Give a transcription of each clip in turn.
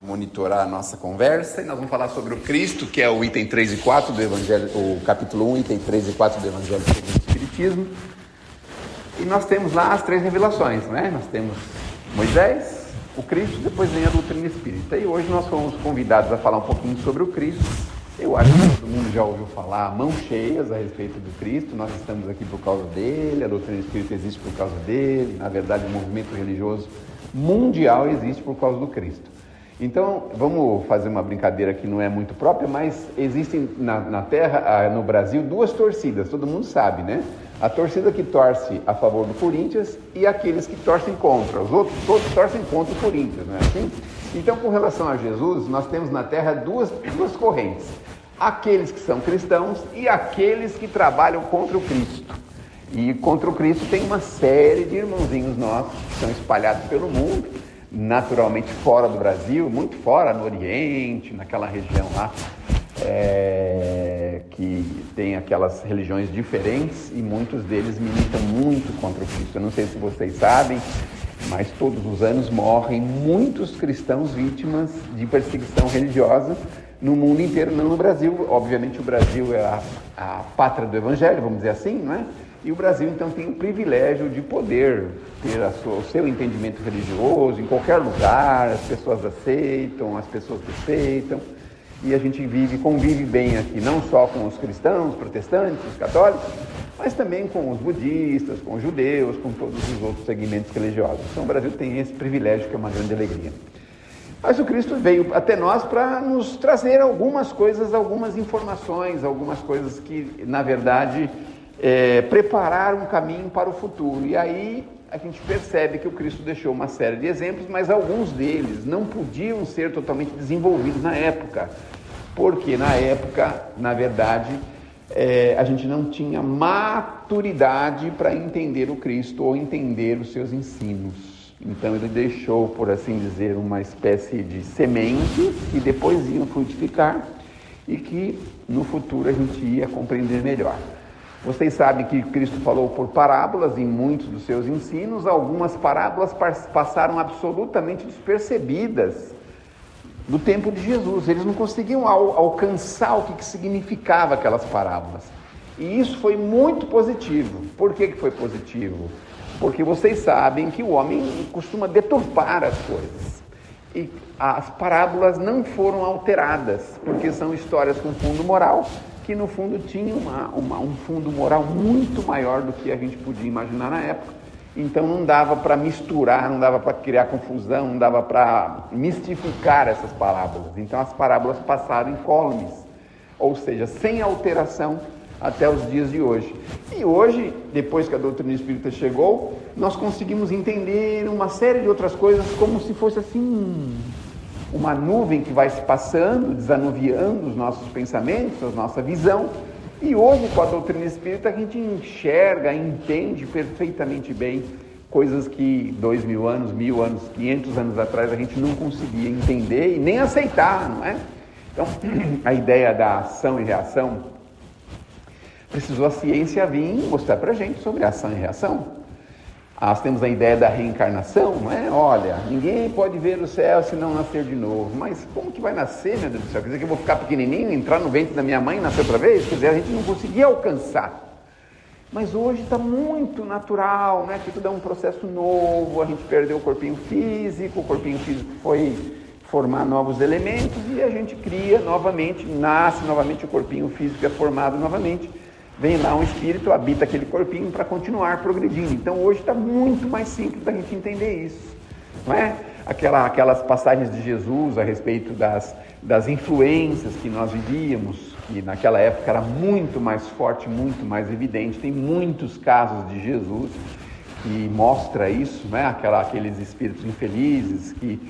Monitorar a nossa conversa e nós vamos falar sobre o Cristo, que é o item 3 e 4 do Evangelho, o capítulo 1, item 3 e 4 do Evangelho segundo o Espiritismo. E nós temos lá as 3 revelações, né? Nós temos Moisés, o Cristo, depois vem a doutrina espírita. E hoje nós fomos convidados a falar um pouquinho sobre o Cristo. Eu acho que todo mundo já ouviu falar mãos cheias a respeito do Cristo. Nós estamos aqui por causa dele, a doutrina espírita existe por causa dele. Na verdade, o movimento religioso mundial existe por causa do Cristo. Então, vamos fazer uma brincadeira que não é muito própria, mas existem na Terra, no Brasil, 2 torcidas, todo mundo sabe, né? A torcida que torce a favor do Corinthians e aqueles que torcem contra. Os outros todos torcem contra o Corinthians, não é assim? Então, com relação a Jesus, nós temos na Terra duas correntes. Aqueles que são cristãos e aqueles que trabalham contra o Cristo. E contra o Cristo tem uma série de irmãozinhos nossos que estão espalhados pelo mundo, naturalmente fora do Brasil, muito fora, no Oriente, naquela região lá, que tem aquelas religiões diferentes e muitos deles militam muito contra o Cristo. Eu não sei se vocês sabem, mas todos os anos morrem muitos cristãos vítimas de perseguição religiosa no mundo inteiro, não no Brasil. Obviamente o Brasil é a pátria do Evangelho, vamos dizer assim, não é? E o Brasil, então, tem o privilégio de poder ter o seu entendimento religioso em qualquer lugar, as pessoas aceitam, as pessoas respeitam, e a gente convive bem aqui, não só com os cristãos, protestantes, os católicos, mas também com os budistas, com os judeus, com todos os outros segmentos religiosos. Então, o Brasil tem esse privilégio, que é uma grande alegria. Mas o Cristo veio até nós para nos trazer algumas coisas, algumas informações, algumas coisas que, na verdade, preparar um caminho para o futuro. E aí a gente percebe que o Cristo deixou uma série de exemplos, mas alguns deles não podiam ser totalmente desenvolvidos na época, porque na época, na verdade, a gente não tinha maturidade para entender o Cristo ou entender os seus ensinos. Então ele deixou, por assim dizer, uma espécie de semente que depois iam frutificar e que no futuro a gente ia compreender melhor. Vocês sabem que Cristo falou por parábolas em muitos dos seus ensinos. Algumas parábolas passaram absolutamente despercebidas do tempo de Jesus. Eles não conseguiam alcançar o que significava aquelas parábolas. E isso foi muito positivo. Por que foi positivo? Porque vocês sabem que o homem costuma deturpar as coisas. E as parábolas não foram alteradas, porque são histórias com fundo moral, que no fundo tinha um fundo moral muito maior do que a gente podia imaginar na época. Então não dava para misturar, não dava para criar confusão, não dava para mistificar essas parábolas. Então as parábolas passaram incólumes, ou seja, sem alteração até os dias de hoje. E hoje, depois que a doutrina espírita chegou, nós conseguimos entender uma série de outras coisas como se fosse assim uma nuvem que vai se passando, desanuviando os nossos pensamentos, a nossa visão. E hoje, com a doutrina espírita, a gente enxerga, entende perfeitamente bem coisas que 2.000 anos, 1.000 anos, 500 anos atrás a gente não conseguia entender e nem aceitar, não é? Então, a ideia da ação e reação, precisou a ciência vir mostrar pra gente sobre a ação e reação. Nós temos a ideia da reencarnação, não é? Olha, ninguém pode ver o céu se não nascer de novo. Mas como que vai nascer, meu Deus do céu? Quer dizer que eu vou ficar pequenininho, entrar no ventre da minha mãe e nascer outra vez? Quer dizer, a gente não conseguia alcançar. Mas hoje está muito natural, né? Que tudo é um processo novo, a gente perdeu o corpinho físico foi formar novos elementos e a gente cria novamente, nasce novamente, o corpinho físico é formado novamente. Vem lá um espírito, habita aquele corpinho para continuar progredindo. Então hoje está muito mais simples da gente entender isso, não é? Aquelas passagens de Jesus a respeito das influências que nós vivíamos, que naquela época era muito mais forte, muito mais evidente. Tem muitos casos de Jesus que mostra isso, não é? Aqueles espíritos infelizes que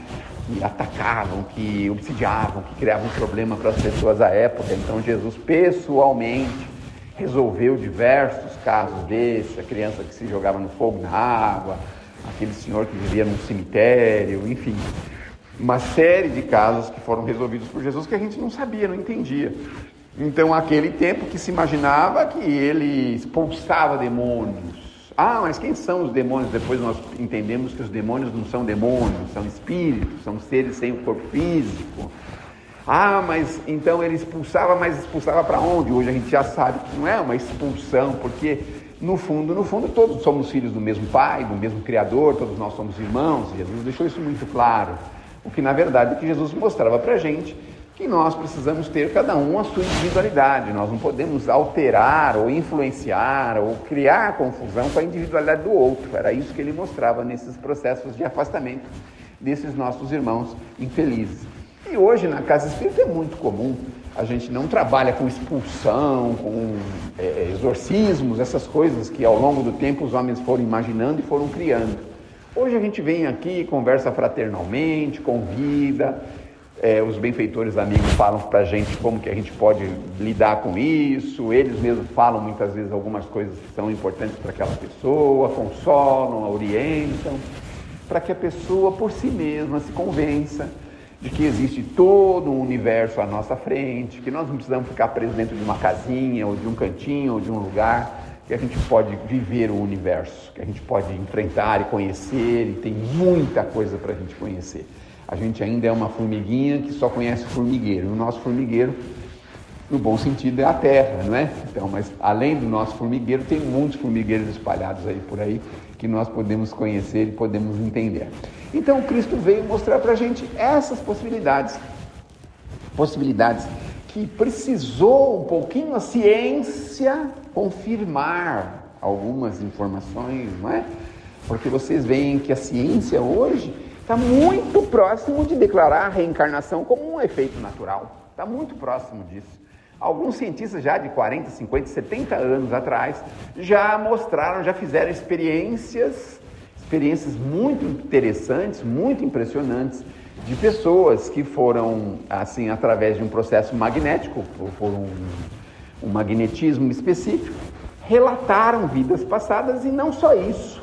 atacavam, que obsidiavam, que criavam problema para as pessoas à época. Então Jesus pessoalmente resolveu diversos casos desses, a criança que se jogava no fogo, na água, aquele senhor que vivia num cemitério, enfim, uma série de casos que foram resolvidos por Jesus que a gente não sabia, não entendia. Então, aquele tempo que se imaginava que ele expulsava demônios, Ah, mas quem são os demônios? Depois nós entendemos que os demônios não são demônios, são espíritos, são seres sem o corpo físico. Ah, mas então ele expulsava, mas expulsava para onde? Hoje a gente já sabe que não é uma expulsão, porque no fundo, todos somos filhos do mesmo Pai, do mesmo Criador, todos nós somos irmãos. Jesus deixou isso muito claro. O que na verdade é que Jesus mostrava para a gente que nós precisamos ter cada um a sua individualidade. Nós não podemos alterar ou influenciar ou criar confusão com a individualidade do outro. Era isso que ele mostrava nesses processos de afastamento desses nossos irmãos infelizes. E hoje na casa espírita é muito comum, a gente não trabalha com expulsão, com exorcismos, essas coisas que ao longo do tempo os homens foram imaginando e foram criando. Hoje a gente vem aqui, conversa fraternalmente, convida, os benfeitores amigos falam para a gente como que a gente pode lidar com isso, eles mesmos falam muitas vezes algumas coisas que são importantes para aquela pessoa, consolam, orientam, para que a pessoa por si mesma se convença de que existe todo um universo à nossa frente, que nós não precisamos ficar presos dentro de uma casinha, ou de um cantinho, ou de um lugar, que a gente pode viver o universo, que a gente pode enfrentar e conhecer, e tem muita coisa para a gente conhecer. A gente ainda é uma formiguinha que só conhece o formigueiro. O nosso formigueiro, no bom sentido, é a Terra, não é? Então, mas além do nosso formigueiro, tem muitos formigueiros espalhados aí por aí, que nós podemos conhecer e podemos entender. Então, Cristo veio mostrar para a gente essas possibilidades que precisou um pouquinho a ciência confirmar algumas informações, não é? Porque vocês veem que a ciência hoje está muito próximo de declarar a reencarnação como um efeito natural. Está muito próximo disso. Alguns cientistas já de 40, 50, 70 anos atrás já mostraram, já fizeram experiências muito interessantes, muito impressionantes, de pessoas que foram, assim, através de um processo magnético, por um magnetismo específico, relataram vidas passadas e não só isso.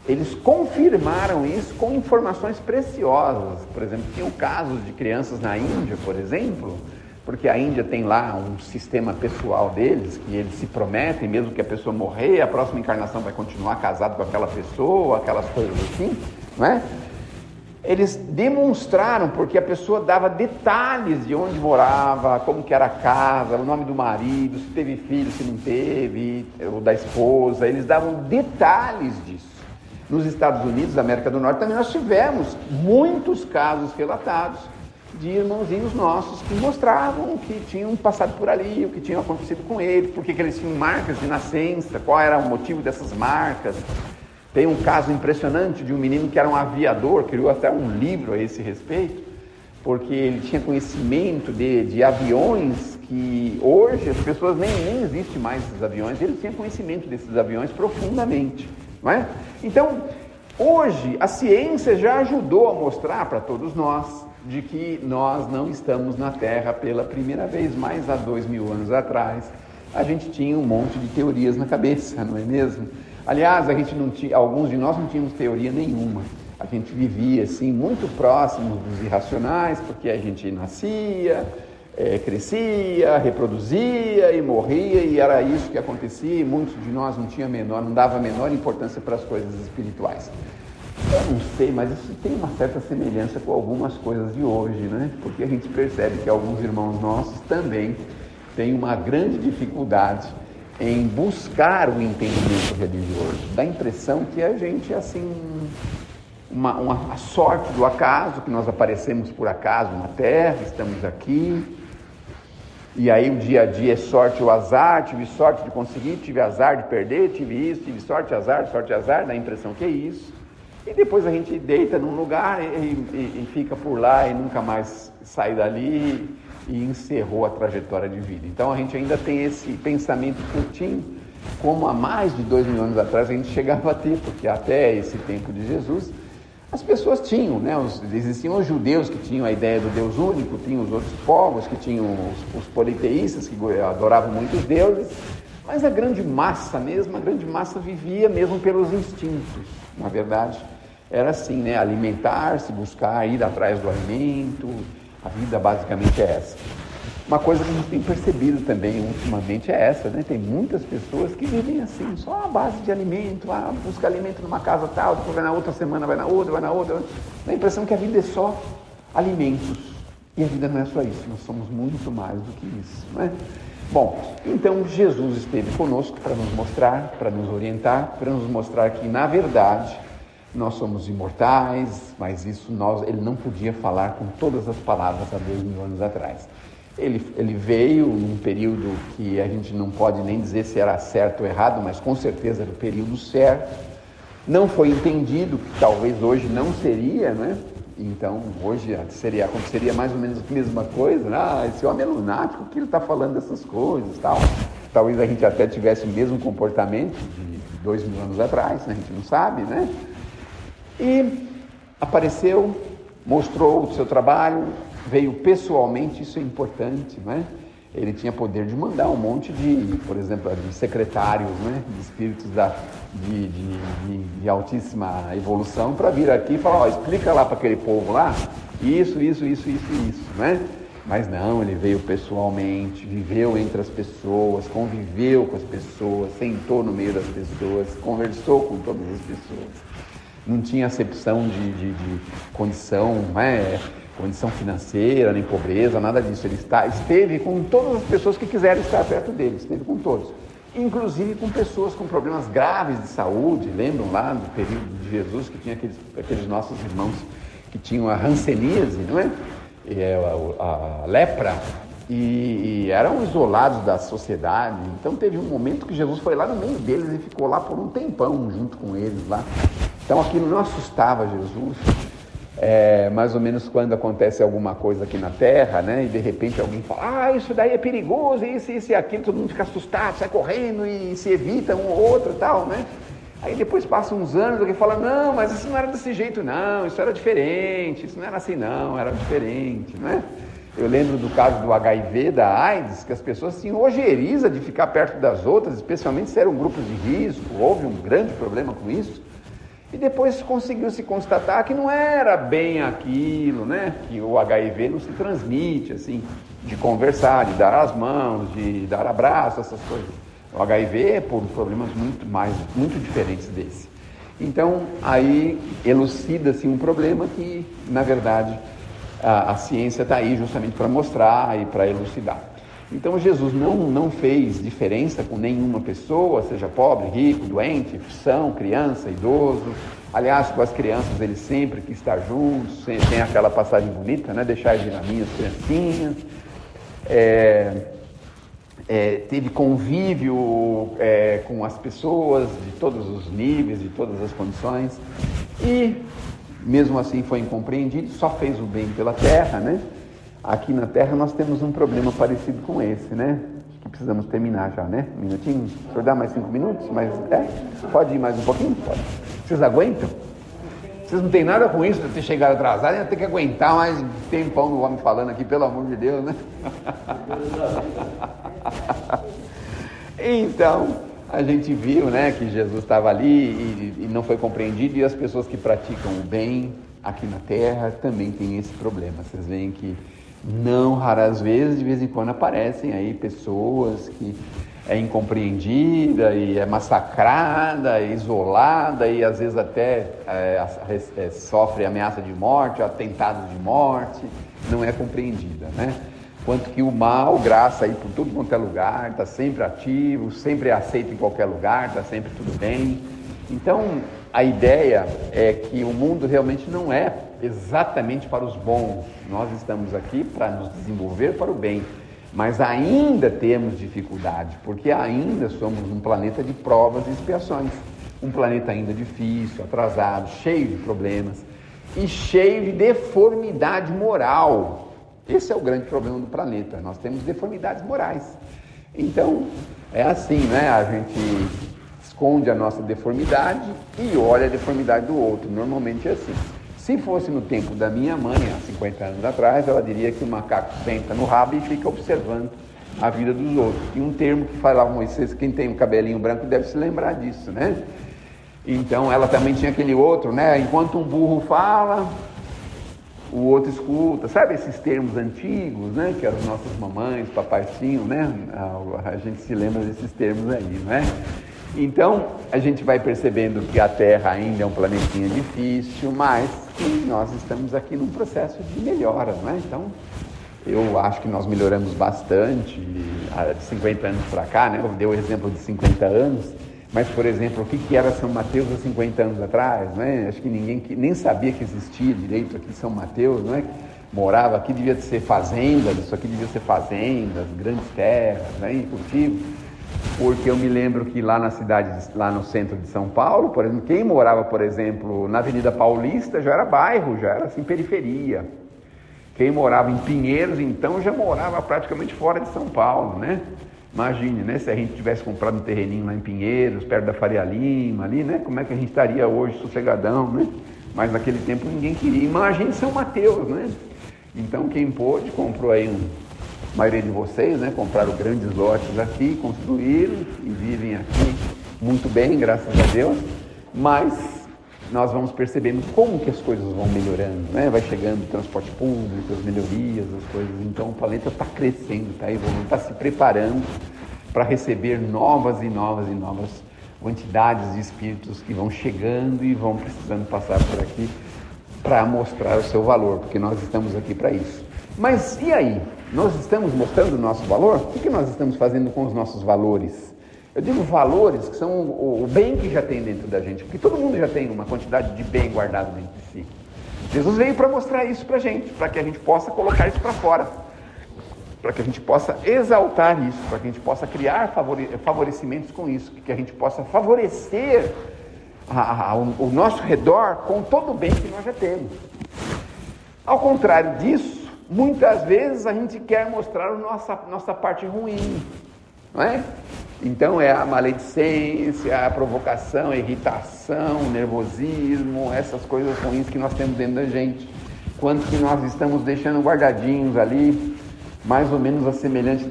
Eles confirmaram isso com informações preciosas. Por exemplo, tinham casos de crianças na Índia, por exemplo, porque a Índia tem lá um sistema pessoal deles, que eles se prometem, mesmo que a pessoa morrer, a próxima encarnação vai continuar casado com aquela pessoa, aquelas coisas assim, não é? Eles demonstraram, porque a pessoa dava detalhes de onde morava, como que era a casa, o nome do marido, se teve filho, se não teve, ou da esposa, eles davam detalhes disso. Nos Estados Unidos, da América do Norte, também nós tivemos muitos casos relatados de irmãozinhos nossos que mostravam que tinham passado por ali, o que tinha acontecido com eles, porque que eles tinham marcas de nascença, qual era o motivo dessas marcas. Tem um caso impressionante de um menino que era um aviador, criou até um livro a esse respeito, porque ele tinha conhecimento de aviões que hoje as pessoas nem existem mais esses aviões, ele tinha conhecimento desses aviões profundamente, não é? Então, hoje a ciência já ajudou a mostrar para todos nós de que nós não estamos na Terra pela primeira vez, mais há 2000 anos atrás, a gente tinha um monte de teorias na cabeça, não é mesmo? Aliás, alguns de nós não tínhamos teoria nenhuma. A gente vivia assim muito próximos dos irracionais, porque a gente nascia, crescia, reproduzia e morria, e era isso que acontecia, e muitos de nós não dava a menor importância para as coisas espirituais. Eu não sei, mas isso tem uma certa semelhança com algumas coisas de hoje, né? Porque a gente percebe que alguns irmãos nossos também têm uma grande dificuldade em buscar o entendimento religioso. Dá a impressão que a gente, assim, a sorte do acaso, que nós aparecemos por acaso na Terra, estamos aqui, e aí o dia a dia é sorte ou azar, tive sorte de conseguir, tive azar de perder, tive isso, tive sorte, azar, dá a impressão que é isso. E depois a gente deita num lugar e fica por lá e nunca mais sai dali e encerrou a trajetória de vida. Então a gente ainda tem esse pensamento curtinho, como há mais de 2000 anos atrás a gente chegava a ter, porque até esse tempo de Jesus as pessoas tinham, né? Existiam os judeus que tinham a ideia do Deus único, tinham os outros povos que tinham os politeístas que adoravam muitos deuses, mas a grande massa vivia mesmo pelos instintos, na verdade. Era assim, né? Alimentar-se, buscar, ir atrás do alimento, a vida basicamente é essa. Uma coisa que a gente tem percebido também ultimamente é essa, né? Tem muitas pessoas que vivem assim, só a base de alimento, busca alimento numa casa tal, depois vai na outra semana, vai na outra. Dá a impressão que a vida é só alimentos. E a vida não é só isso, nós somos muito mais do que isso, não é? Bom, então Jesus esteve conosco para nos mostrar, para nos orientar, para nos mostrar que, na verdade, nós somos imortais, mas ele não podia falar com todas as palavras há 2000 anos atrás. Ele veio num período que a gente não pode nem dizer se era certo ou errado, mas com certeza era o período certo. Não foi entendido, que talvez hoje não seria, né? Então, hoje aconteceria mais ou menos a mesma coisa. Esse homem é lunático, que ele está falando dessas coisas, tal. Talvez a gente até tivesse o mesmo comportamento de 2000 anos atrás, né? A gente não sabe, né? E apareceu, mostrou o seu trabalho, veio pessoalmente, isso é importante, né? Ele tinha poder de mandar um monte de, por exemplo, de secretários, né? De espíritos de altíssima evolução para vir aqui e falar, explica lá para aquele povo lá, isso, né? Mas não, ele veio pessoalmente, viveu entre as pessoas, conviveu com as pessoas, sentou no meio das pessoas, conversou com todas as pessoas. Não tinha acepção de condição, né? Condição financeira, nem pobreza, nada disso. Ele esteve com todas as pessoas que quiseram estar perto dele, esteve com todos. Inclusive com pessoas com problemas graves de saúde. Lembram lá do período de Jesus que tinha aqueles nossos irmãos que tinham a hanseníase, não é? A lepra, e eram isolados da sociedade. Então teve um momento que Jesus foi lá no meio deles e ficou lá por um tempão junto com eles lá. Então aquilo não assustava Jesus. Mais ou menos quando acontece alguma coisa aqui na Terra, né? E de repente alguém fala, isso daí é perigoso, isso e aquilo, todo mundo fica assustado, sai correndo e se evita um ou outro e tal, né? Aí depois passam uns anos, alguém fala, não, mas isso não era desse jeito não, isso era diferente, isso não era assim não, era diferente, né? Eu lembro do caso do HIV, da AIDS, que as pessoas tinham ojeriza de ficar perto das outras, especialmente se eram grupos de risco, houve um grande problema com isso. E depois conseguiu se constatar que não era bem aquilo, né? Que o HIV não se transmite, assim, de conversar, de dar as mãos, de dar abraço, essas coisas. O HIV é por problemas muito diferentes desse. Então, aí elucida-se um problema que, na verdade, a ciência está aí justamente para mostrar e para elucidar. Então Jesus não fez diferença com nenhuma pessoa, seja pobre, rico, doente, são, criança, idoso. Aliás, com as crianças ele sempre quis estar junto, tem aquela passagem bonita, né? Deixar de ir nas minhas criancinhas. Teve convívio com as pessoas de todos os níveis, de todas as condições. E mesmo assim foi incompreendido, só fez o bem pela terra, né? Aqui na Terra nós temos um problema parecido com esse, né? Acho que precisamos terminar já, né? Um minutinho? O senhor dá mais 5 minutos? Pode ir mais um pouquinho? Pode. Vocês aguentam? Vocês não têm nada com isso de ter chegado atrasado, ainda tem que aguentar mais um tempão do homem falando aqui, pelo amor de Deus, né? Então, a gente viu, né, que Jesus estava ali e não foi compreendido, e as pessoas que praticam o bem aqui na Terra também têm esse problema. Vocês veem que não raras vezes, de vez em quando aparecem aí pessoas que é incompreendida e é massacrada, é isolada e às vezes até sofre ameaça de morte, atentados de morte, não é compreendida, né? Quanto que o mal, graça aí por tudo quanto é lugar, está sempre ativo, sempre é aceito em qualquer lugar, está sempre tudo bem. Então, a ideia é que o mundo realmente não é exatamente para os bons. Nós estamos aqui para nos desenvolver para o bem, mas ainda temos dificuldade, porque ainda somos um planeta de provas e expiações. Um planeta ainda difícil, atrasado, cheio de problemas e cheio de deformidade moral. Esse é o grande problema do planeta, nós temos deformidades morais. Então, é assim, né? A gente esconde a nossa deformidade e olha a deformidade do outro, normalmente é assim. Se fosse no tempo da minha mãe, há 50 anos atrás, ela diria que o macaco senta no rabo e fica observando a vida dos outros. E um termo que falava Moisés, quem tem um cabelinho branco deve se lembrar disso, né? Então ela também tinha aquele outro, né? Enquanto um burro fala, o outro escuta, sabe esses termos antigos, né, que as nossas mamães, papais tinham, né, a gente se lembra desses termos aí, não é? Então, a gente vai percebendo que a Terra ainda é um planetinha difícil, mas que nós estamos aqui num processo de melhora, não é? Então, eu acho que nós melhoramos bastante, de 50 anos para cá, né, eu dei o exemplo de 50 anos, mas, por exemplo, o que era São Mateus há 50 anos atrás, né? Acho que ninguém nem sabia que existia direito aqui São Mateus, não é? Morava aqui, devia ser fazendas, isso aqui devia ser fazendas, grandes terras, né? Cultivo. Porque eu me lembro que lá na cidade, lá no centro de São Paulo, por exemplo, quem morava, por exemplo, na Avenida Paulista já era bairro, já era assim, periferia. Quem morava em Pinheiros, então, já morava praticamente fora de São Paulo, né? Imagine, né, se a gente tivesse comprado um terreninho lá em Pinheiros, perto da Faria Lima, ali, né, como é que a gente estaria hoje sossegadão, né? Mas naquele tempo ninguém queria. Imagine São Mateus, né? Então quem pôde, comprou aí, a maioria de vocês, né, compraram grandes lotes aqui, construíram e vivem aqui muito bem, graças a Deus, mas nós vamos percebendo como que as coisas vão melhorando, né? Vai chegando o transporte público, as melhorias, as coisas. Então o planeta está crescendo, está evoluindo, está se preparando para receber novas e novas e novas quantidades de espíritos que vão chegando e vão precisando passar por aqui para mostrar o seu valor, porque nós estamos aqui para isso. Mas e aí? Nós estamos mostrando o nosso valor? O que nós estamos fazendo com os nossos valores? Eu digo valores que são o bem que já tem dentro da gente, porque todo mundo já tem uma quantidade de bem guardado dentro de si. Jesus veio para mostrar isso para a gente, para que a gente possa colocar isso para fora, para que a gente possa exaltar isso, para que a gente possa criar favorecimentos com isso, que a gente possa favorecer o nosso redor com todo o bem que nós já temos. Ao contrário disso, muitas vezes a gente quer mostrar a nossa parte ruim, não é? Então é a maledicência, a provocação, a irritação, o nervosismo, essas coisas ruins que nós temos dentro da gente. Quanto que nós estamos deixando guardadinhos ali, mais ou menos a semelhança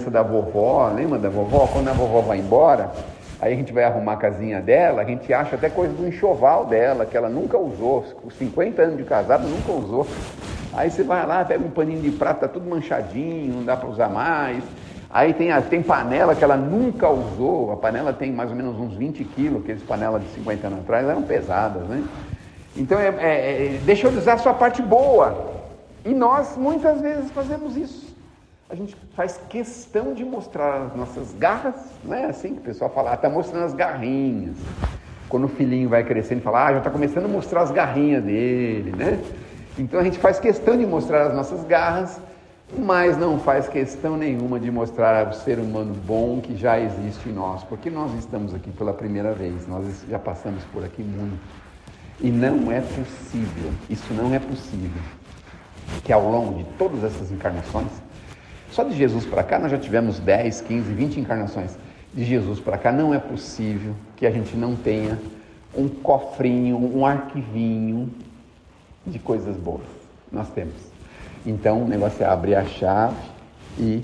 da vovó. Lembra da vovó? Quando a vovó vai embora, aí a gente vai arrumar a casinha dela, a gente acha até coisa do enxoval dela, que ela nunca usou, com 50 anos de casado, nunca usou. Aí você vai lá, pega um paninho de prata, tá tudo manchadinho, não dá para usar mais. Aí tem panela que ela nunca usou, a panela tem mais ou menos uns 20 quilos, aqueles panelas de 50 anos atrás eram pesadas, né? Então, deixa eu usar a sua parte boa. E nós, muitas vezes, fazemos isso. A gente faz questão de mostrar as nossas garras, não é assim que o pessoal fala, está mostrando as garrinhas. Quando o filhinho vai crescendo, fala, já está começando a mostrar as garrinhas dele, né? Então, a gente faz questão de mostrar as nossas garras, mas não faz questão nenhuma de mostrar o ser humano bom que já existe em nós, porque nós estamos aqui pela primeira vez, nós já passamos por aqui muito, e não é possível, isso não é possível, que ao longo de todas essas encarnações, só de Jesus para cá nós já tivemos 10, 15, 20 encarnações, de Jesus para cá não é possível que a gente não tenha um cofrinho, um arquivinho de coisas boas, nós temos. Então, o negócio é abrir a chave e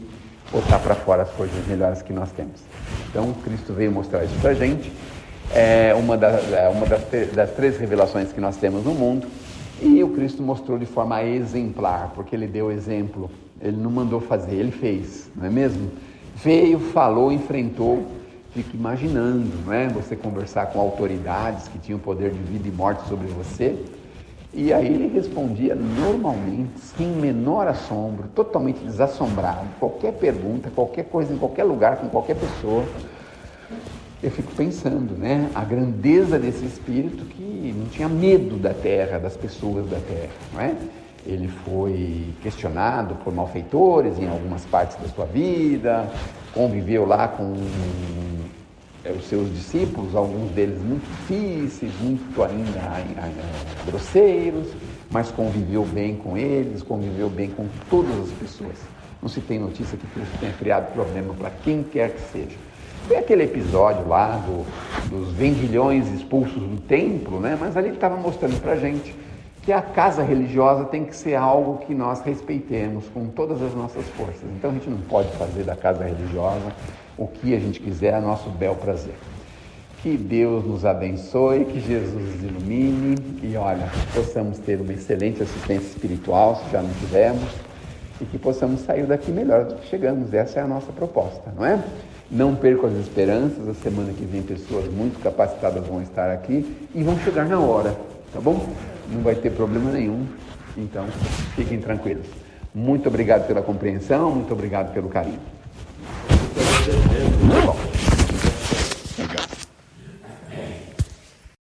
botar para fora as coisas melhores que nós temos. Então, Cristo veio mostrar isso para a gente. É uma das 3 revelações que nós temos no mundo. E o Cristo mostrou de forma exemplar, porque Ele deu exemplo. Ele não mandou fazer, Ele fez, não é mesmo? Veio, falou, enfrentou. Fique imaginando, não é? Você conversar com autoridades que tinham poder de vida e morte sobre você. E aí ele respondia normalmente, sem menor assombro, totalmente desassombrado, qualquer pergunta, qualquer coisa, em qualquer lugar, com qualquer pessoa. Eu fico pensando, né, a grandeza desse espírito que não tinha medo da terra, das pessoas da terra, não é? Ele foi questionado por malfeitores em algumas partes da sua vida, conviveu lá com os seus discípulos, alguns deles muito difíceis, muito ainda grosseiros, mas conviveu bem com eles, conviveu bem com todas as pessoas. Não se tem notícia que Cristo tenha criado problema para quem quer que seja. Foi aquele episódio lá dos vendilhões expulsos do templo, né? Mas ali ele estava mostrando para a gente que a casa religiosa tem que ser algo que nós respeitemos com todas as nossas forças. Então a gente não pode fazer da casa religiosa o que a gente quiser a nosso bel prazer. Que Deus nos abençoe, que Jesus nos ilumine e, olha, possamos ter uma excelente assistência espiritual, se já não tivermos, e que possamos sair daqui melhor do que chegamos. Essa é a nossa proposta, não é? Não percam as esperanças, a semana que vem pessoas muito capacitadas vão estar aqui e vão chegar na hora, tá bom? Não vai ter problema nenhum, então fiquem tranquilos. Muito obrigado pela compreensão, muito obrigado pelo carinho.